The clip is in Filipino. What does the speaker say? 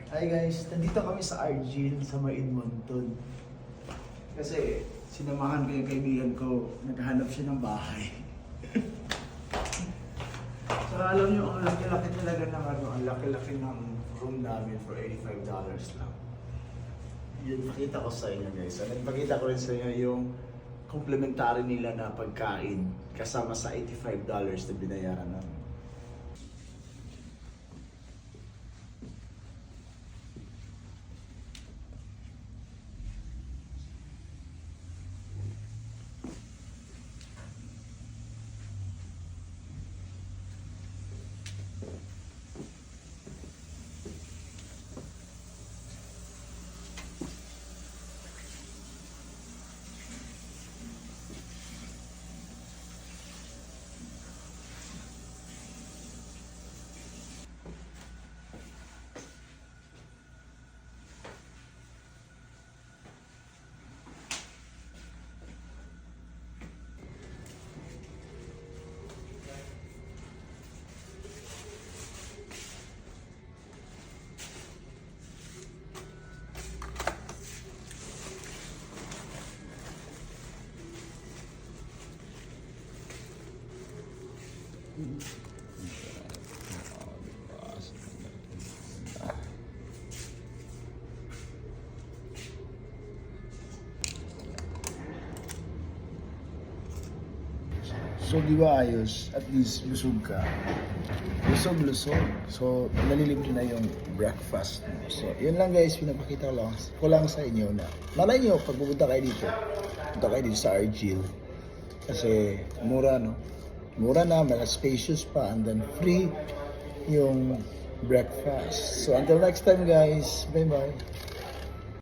Hi guys, nandito kami sa Argyle sa May Edmonton. Kasi sinamahan ko yung kaibigan ko, naghahanap siya ng bahay. So alam niyo, ang laki-laki talaga ng ang laki-laki ng room namin for $85 lang. Yun, pakita ko sa inyo guys. So, nagpakita ko rin sa inyo yung complimentary nila na pagkain kasama sa $85 na binayaran namin. So di ba ayos, at least busog ka. Lusog. So nalilibre na yung breakfast mo. So yun lang guys, pinapakita ko lang sa inyo na malay nyo pag pupunta kayo dito. Punta kayo dito sa Argyle. Kasi mura no. Mura na, may spacious pa, and then free yung breakfast. So until next time guys, bye bye.